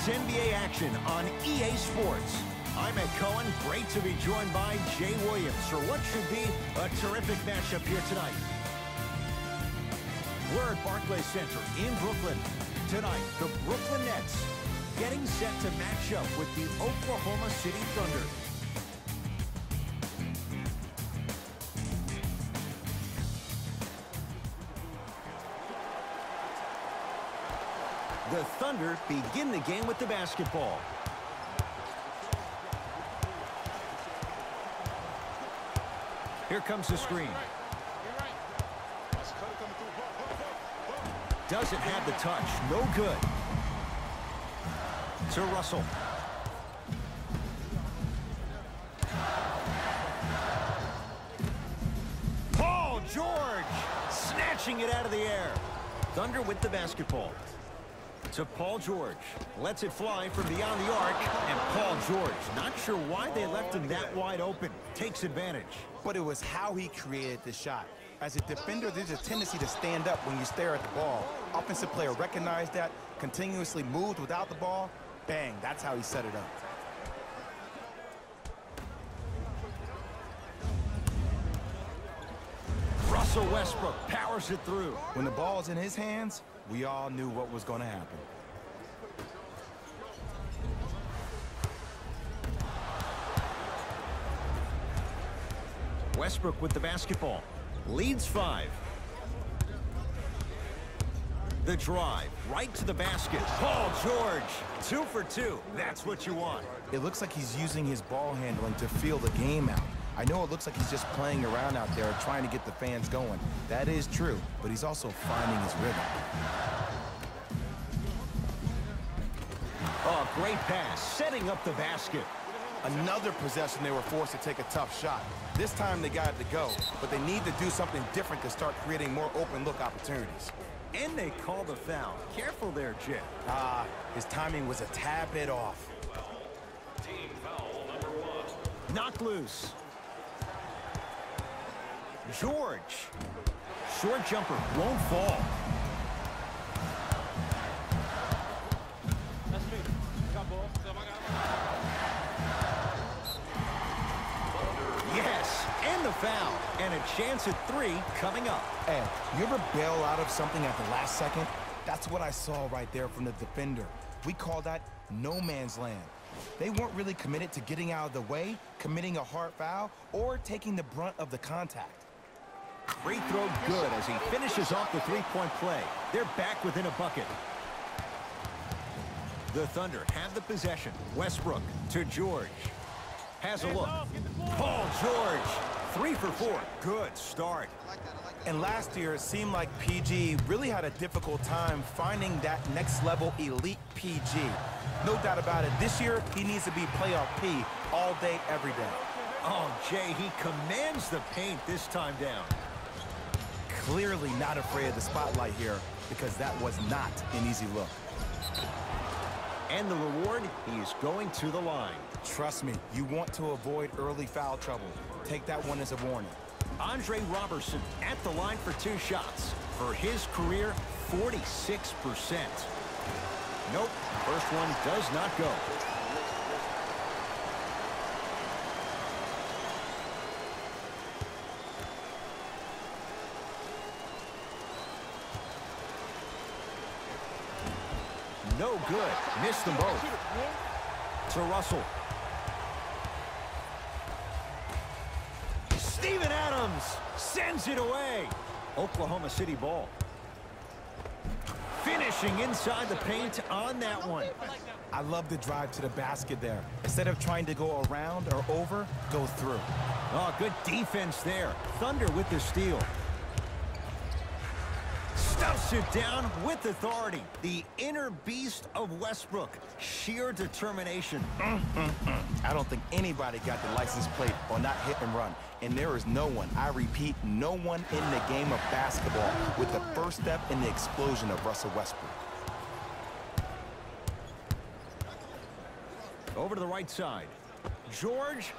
It's NBA action on EA Sports. I'm Ed Cohen. Great to be joined by Jay Williams for what should be a terrific matchup here tonight. We're at Barclays Center in Brooklyn. Tonight, the Brooklyn Nets getting set to match up with the Oklahoma City Thunder. The Thunder begin the game with the basketball. Here comes the screen. Doesn't have the touch. No good. To Russell. Paul George snatching it out of the air. Thunder with the basketball. To Paul George. Lets it fly from beyond the arc. And Paul George, not sure why they left him that wide open. Takes advantage. But it was how he created the shot. As a defender, there's a tendency to stand up when you stare at the ball. Offensive player recognized that, continuously moved without the ball. Bang, that's how he set it up. Russell Westbrook powers it through. When the ball's in his hands, we all knew what was going to happen. Westbrook with the basketball. Leads 5. The drive right to the basket. Paul George, 2 for 2. That's what you want. It looks like he's using his ball handling to feel the game out. I know it looks like he's just playing around out there trying to get the fans going. That is true, but he's also finding his rhythm. Oh, great pass, setting up the basket. Another possession they were forced to take a tough shot. This time they got it to go, but they need to do something different to start creating more open look opportunities. And they call the foul. Careful there, Jim. His timing was a tad bit off. Team foul number 1. Knocked loose. George. Short jumper, won't fall. Yes, and the foul. And a chance at 3 coming up. Hey, you ever bail out of something at the last second? That's what I saw right there from the defender. We call that no man's land. They weren't really committed to getting out of the way, committing a hard foul, or taking the brunt of the contact. Free throw good as he finishes off the three-point play. They're back within a bucket. The Thunder have the possession. Westbrook to George. Has a look. Paul George, 3 for 4. Good start. And last year, it seemed like PG really had a difficult time finding that next level elite PG. No doubt about it, this year, he needs to be playoff P all day, every day. Oh, Jay, he commands the paint this time down. Clearly not afraid of the spotlight here, because that was not an easy look. And the reward, he's going to the line. Trust me, you want to avoid early foul trouble. Take that one as a warning. Andre Robertson at the line for 2 shots. For his career, 46%. Nope, first one does not go. No good. Missed them both. To Russell. Steven Adams sends it away. Oklahoma City ball. Finishing inside the paint on that one. I love the drive to the basket there. Instead of trying to go around or over, go through. Oh, good defense there. Thunder with the steal. Stuffs it down with authority. The inner beast of Westbrook. Sheer determination. I don't think anybody got the license plate on that hit and run. And there is no one, I repeat, no one in the game of basketball with the first step in the explosion of Russell Westbrook. Over to the right side. George.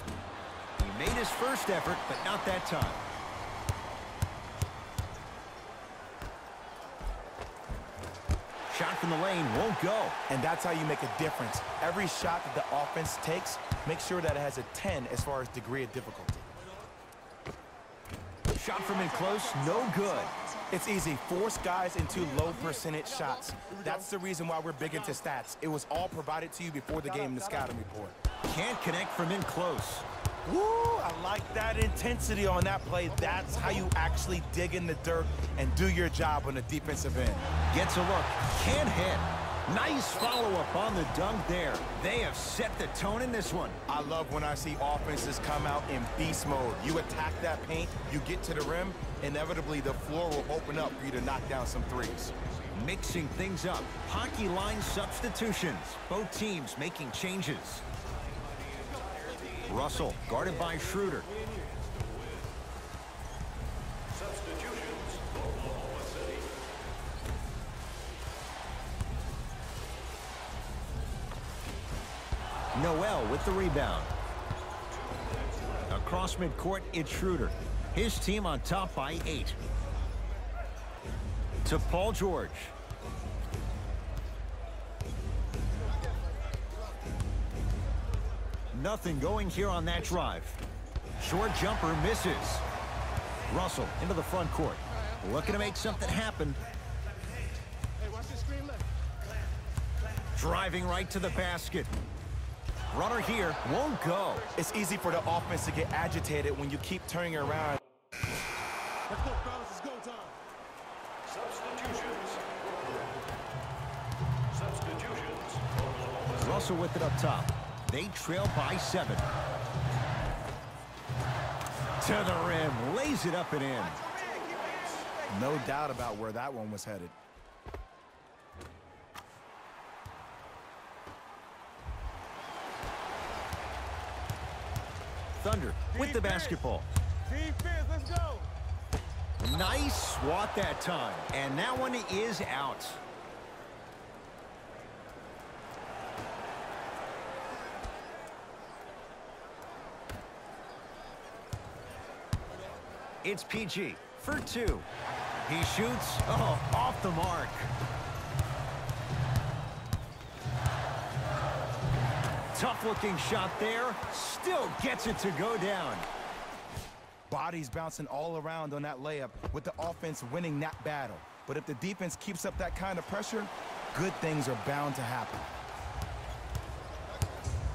He made his first effort, but not that time. Shot from the lane won't go. And that's how you make a difference. Every shot that the offense takes, make sure that it has a 10 as far as degree of difficulty. Shot from in close, no good. It's easy. Force guys into low percentage shots. That's the reason why we're big into stats. It was all provided to you before the game in the scouting report. Can't connect from in close. Woo! I like that intensity on that play. That's how you actually dig in the dirt and do your job on the defensive end. Gets a look, can't hit. Nice follow-up on the dunk there. They have set the tone in this one. I love when I see offenses come out in beast mode. You attack that paint, you get to the rim, inevitably the floor will open up for you to knock down some threes. Mixing things up. Hockey line substitutions. Both teams making changes. Russell guarded by Schroeder. Substitutions, Oklahoma City. Noel with the rebound. Across midcourt, it's Schroeder. His team on top by 8. To Paul George. Nothing going here on that drive. Short jumper misses. Russell into the front court. Looking to make something happen. Driving right to the basket. Runner here won't go. It's easy for the offense to get agitated when you keep turning around. Let's go, fellas. It's go time. Substitutions. Substitutions, Oklahoma City. Russell with it up top. They trail by 7. To the rim, lays it up and in. No doubt about where that one was headed. Thunder with the basketball. Defense, let's go. Nice swat that time. And that one is out. It's PG for 2. He shoots, off the mark. Tough-looking shot there. Still gets it to go down. Bodies bouncing all around on that layup with the offense winning that battle. But if the defense keeps up that kind of pressure, good things are bound to happen.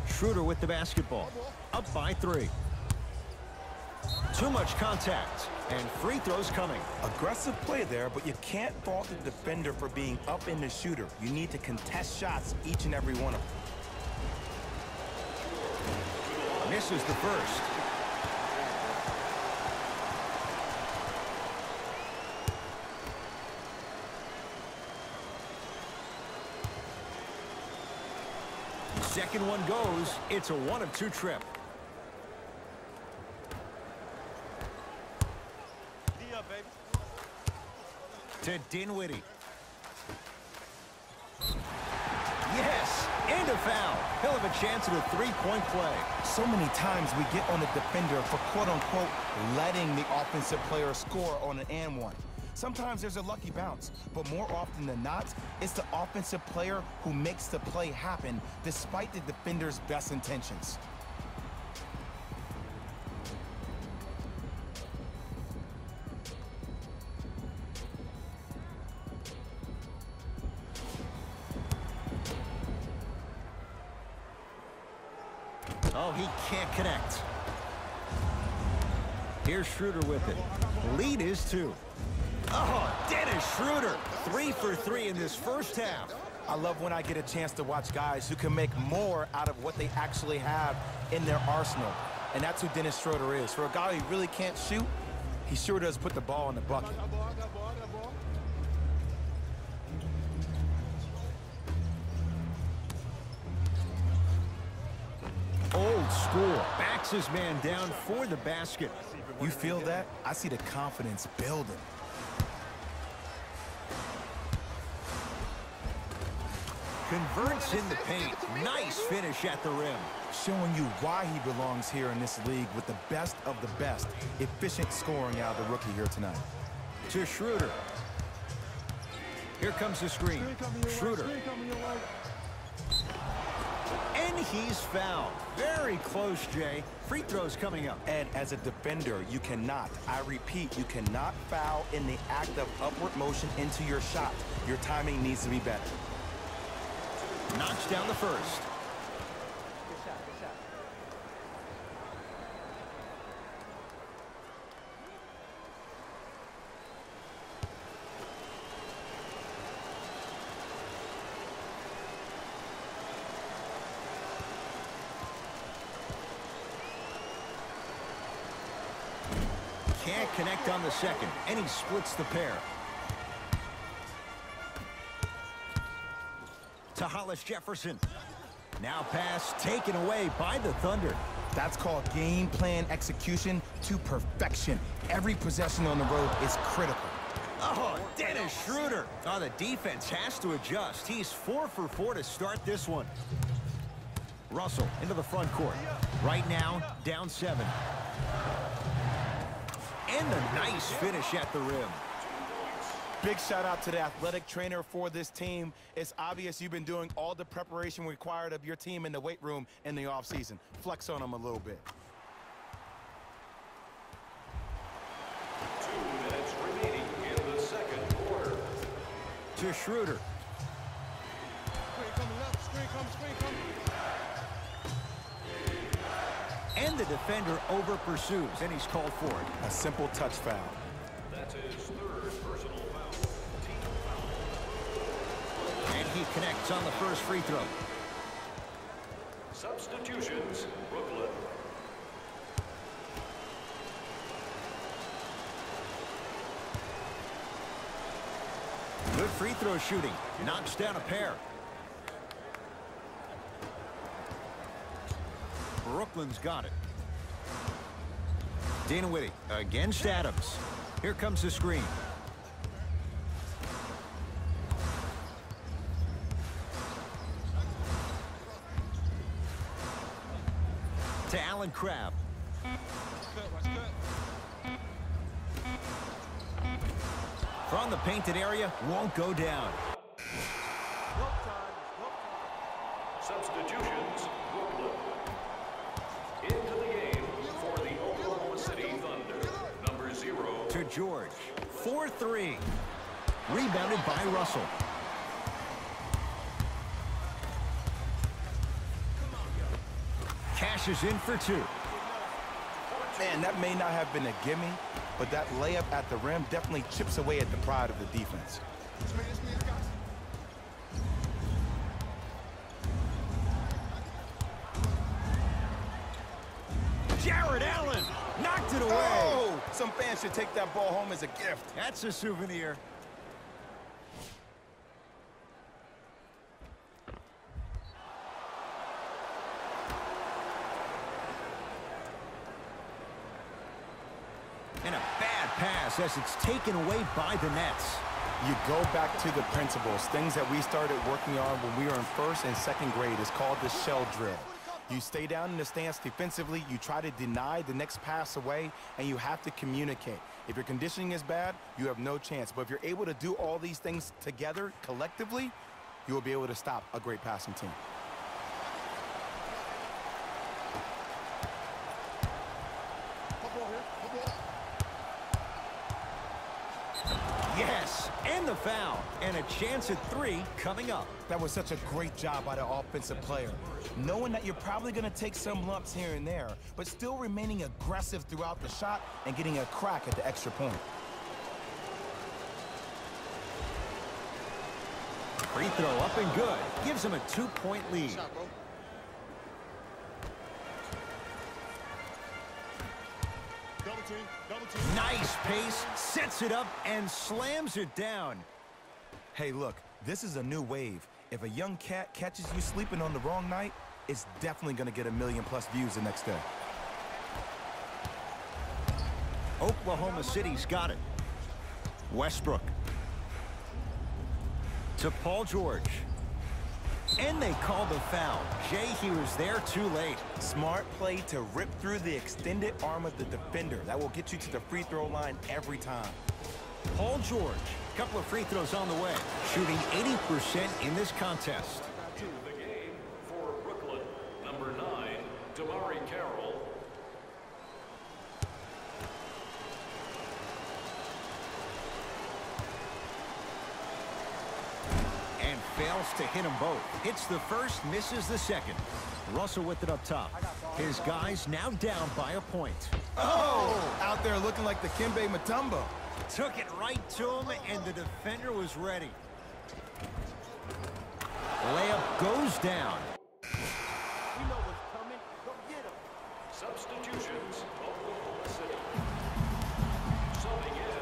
Schroeder with the basketball. Up by 3. Too much contact, and free throws coming. Aggressive play there, but you can't fault the defender for being up in the shooter. You need to contest shots, each and every one of them. Misses the first. Second one goes. It's a 1 of 2 trip. To Dinwiddie. Yes, and a foul. He'll have a chance at a 3-point play. So many times we get on the defender for quote-unquote letting the offensive player score on an and one. Sometimes there's a lucky bounce, but more often than not, it's the offensive player who makes the play happen despite the defender's best intentions. Oh, he can't connect. Here's Schroeder with it. Lead is 2. Oh, Dennis Schroeder. 3 for 3 in this first half. I love when I get a chance to watch guys who can make more out of what they actually have in their arsenal. And that's who Dennis Schroeder is. For a guy who really can't shoot, he sure does put the ball in the bucket. Old school. Backs his man down for the basket. You feel that? I see the confidence building. Converts in the paint. Nice finish at the rim. Showing you why he belongs here in this league with the best of the best. Efficient scoring out of the rookie here tonight. To Schroeder. Here comes the screen. Schroeder. And he's fouled. Very close, Jay. Free throws coming up. And as a defender, you cannot, I repeat, you cannot foul in the act of upward motion into your shot. Your timing needs to be better. Knocks down the first. Can't connect on the second, and he splits the pair. To Hollis Jefferson. Now pass taken away by the Thunder. That's called game plan execution to perfection. Every possession on the road is critical. Oh, Dennis Schroeder. Oh, the defense has to adjust. He's 4 for 4 to start this one. Russell into the front court. Right now, down 7. And a nice finish at the rim. Big shout out to the athletic trainer for this team. It's obvious you've been doing all the preparation required of your team in the weight room in the offseason. Flex on them a little bit. 2 minutes remaining in the second quarter. To Schroeder. Screen coming left, screen coming. And the defender over pursues, and he's called for it. A simple touch foul. That's his 3rd personal foul. Team foul. And he connects on the first free throw. Substitutions, Brooklyn. Good free throw shooting. Knocks down a pair. Brooklyn's got it. Dinwiddie against Adams. Here comes the screen. To Allen Crabbe. From the painted area, won't go down. Substitutions, Brooklyn. Into the game for the Oklahoma City Thunder. Number 0. To George. 4-3. Rebounded by Russell. Cashes in for 2. Man, that may not have been a gimme, but that layup at the rim definitely chips away at the pride of the defense. Jared Allen knocked it away. Oh! Some fans should take that ball home as a gift. That's a souvenir. And a bad pass as it's taken away by the Nets. You go back to the principles, things that we started working on when we were in 1st and 2nd grade. It's called the shell drill. You stay down in the stance defensively, you try to deny the next pass away, and you have to communicate. If your conditioning is bad, you have no chance. But if you're able to do all these things together, collectively, you will be able to stop a great passing team. Yes, and the foul. And a chance at 3 coming up. That was such a great job by the offensive player. Knowing that you're probably going to take some lumps here and there, but still remaining aggressive throughout the shot and getting a crack at the extra point. Free throw up and good. Gives him a 2-point lead. Nice pace, sets it up, and slams it down. Hey, look, this is a new wave. If a young cat catches you sleeping on the wrong night, it's definitely going to get 1 million+ views the next day. Oklahoma City's got it. Westbrook. To Paul George. And they call the foul. Jay, he was there too late. Smart play to rip through the extended arm of the defender. That will get you to the free throw line every time. Paul George Couple of free throws on the way. Shooting 80% in this contest. To the game for Brooklyn, number 9, Damari Carroll. And fails to hit them both. Hits the first, misses the second. Russell with it up top. His guys now down by a point. Oh! Out there looking like the Kimbe Mutombo. Took it right to him, and the defender was ready. Layup goes down. You know what's coming. Go get him. Substitutions, Oklahoma City. Subbing in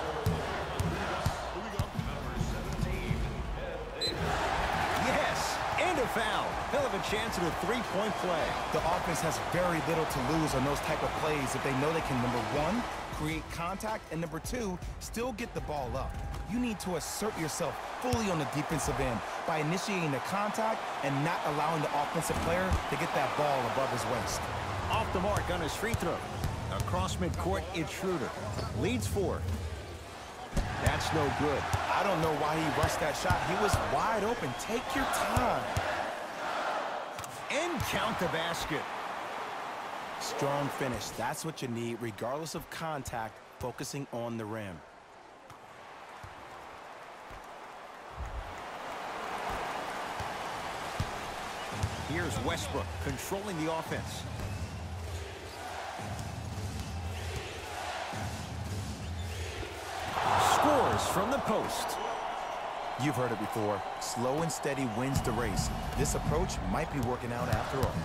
for number 17, Ed Davis. Yes, and a foul. They'll have a chance at a three-point play. The offense has very little to lose on those type of plays if they know they can, number one, create contact, and number two, still get the ball up. You need to assert yourself fully on the defensive end by initiating the contact and not allowing the offensive player to get that ball above his waist. Off the mark on his free throw. Across midcourt, it's Schroeder. Leads 4. That's no good. I don't know why he rushed that shot. He was wide open. Take your time. And count the basket. Strong finish. That's what you need, regardless of contact, focusing on the rim. Here's Westbrook controlling the offense. Scores from the post. You've heard it before. Slow and steady wins the race. This approach might be working out after all.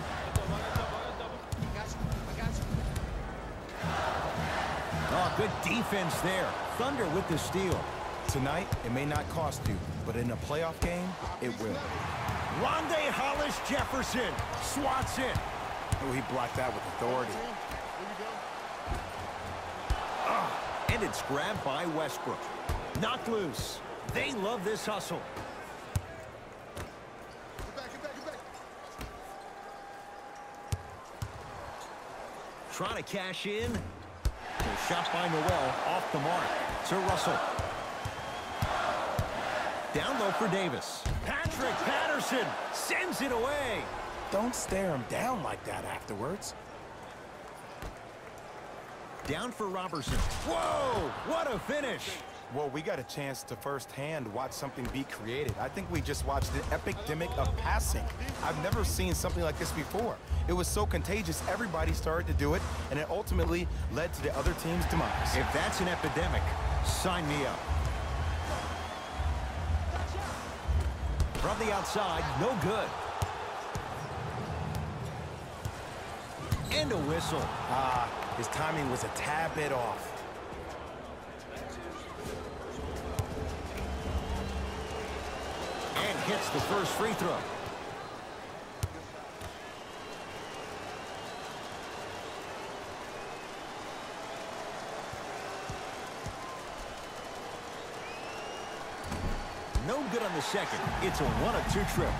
Oh, good defense there. Thunder with the steal. Tonight, it may not cost you, but in a playoff game, it will. Rondé Hollis-Jefferson swats it. Oh, he blocked that with authority. And it's grabbed by Westbrook. Knocked loose. They love this hustle. Get back, get back, get back. Trying to cash in. A shot by Noel off the mark to Russell. Down low for Davis. Patrick Patterson sends it away. Don't stare him down like that afterwards. Down for Robertson. Whoa, what a finish. Well, we got a chance to firsthand watch something be created. I think we just watched an epidemic of passing. I've never seen something like this before. It was so contagious, everybody started to do it, and it ultimately led to the other team's demise. If that's an epidemic, sign me up. From the outside, no good. And a whistle. His timing was a tad bit off. And hits the first free throw. No good on the second. It's a 1-of-2 trip.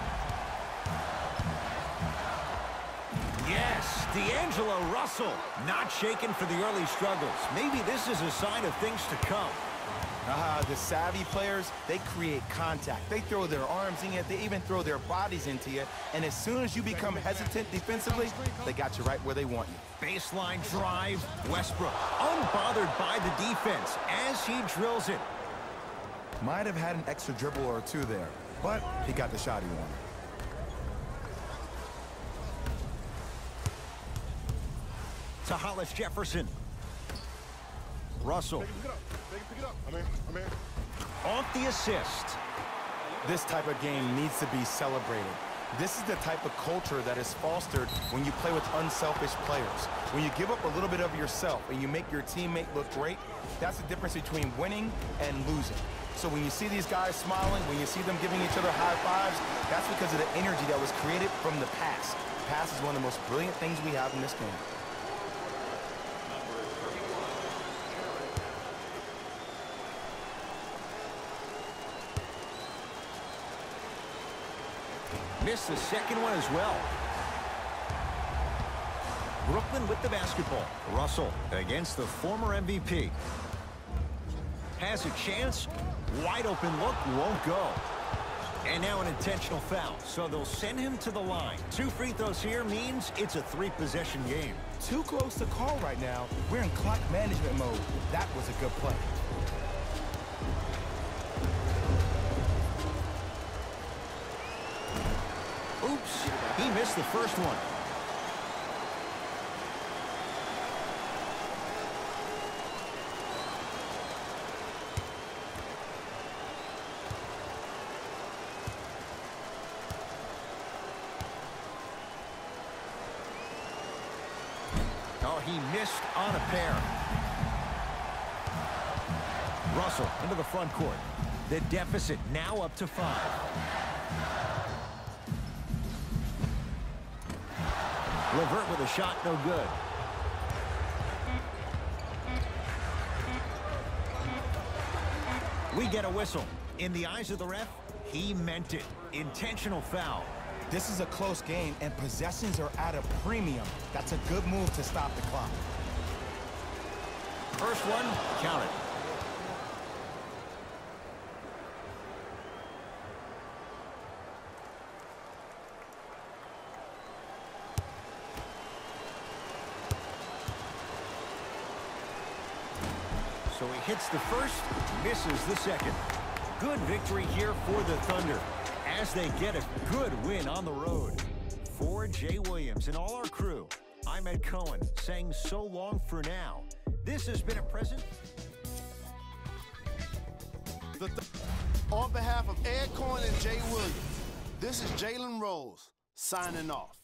Yes, D'Angelo Russell. Not shaken for the early struggles. Maybe this is a sign of things to come. The savvy players, they create contact. They throw their arms in it. They even throw their bodies into it. And as soon as you become hesitant defensively, they got you right where they want you. Baseline drive. Westbrook unbothered by the defense as he drills it. Might have had an extra dribble or two there, but he got the shot he wanted. To Hollis-Jefferson. Russell. Pick it up. I'm in. Off the assist. This type of game needs to be celebrated. This is the type of culture that is fostered when you play with unselfish players. When you give up a little bit of yourself and you make your teammate look great, that's the difference between winning and losing. So when you see these guys smiling, when you see them giving each other high fives, that's because of the energy that was created from the pass. Pass is one of the most brilliant things we have in this game. Missed the second one as well. Brooklyn with the basketball. Russell against the former MVP. Has a chance Wide open look, won't go. And now an intentional foul, so they'll send him to the line. 2 free throws here means it's a 3-possession game. Too close to call right now. We're in clock management mode. That was a good play. Oops, he missed the first one. Oh, he missed on a pair. Russell into the front court. The deficit now up to 5. Levert with a shot, no good. We get a whistle. In the eyes of the ref, he meant it. Intentional foul. This is a close game, and possessions are at a premium. That's a good move to stop the clock. First one, count it. So he hits the first, misses the second. Good victory here for the Thunder as they get a good win on the road. For Jay Williams and all our crew, I'm Ed Cohen saying so long for now. This has been a present. On behalf of Ed Cohen and Jay Williams, this is Jalen Rose signing off.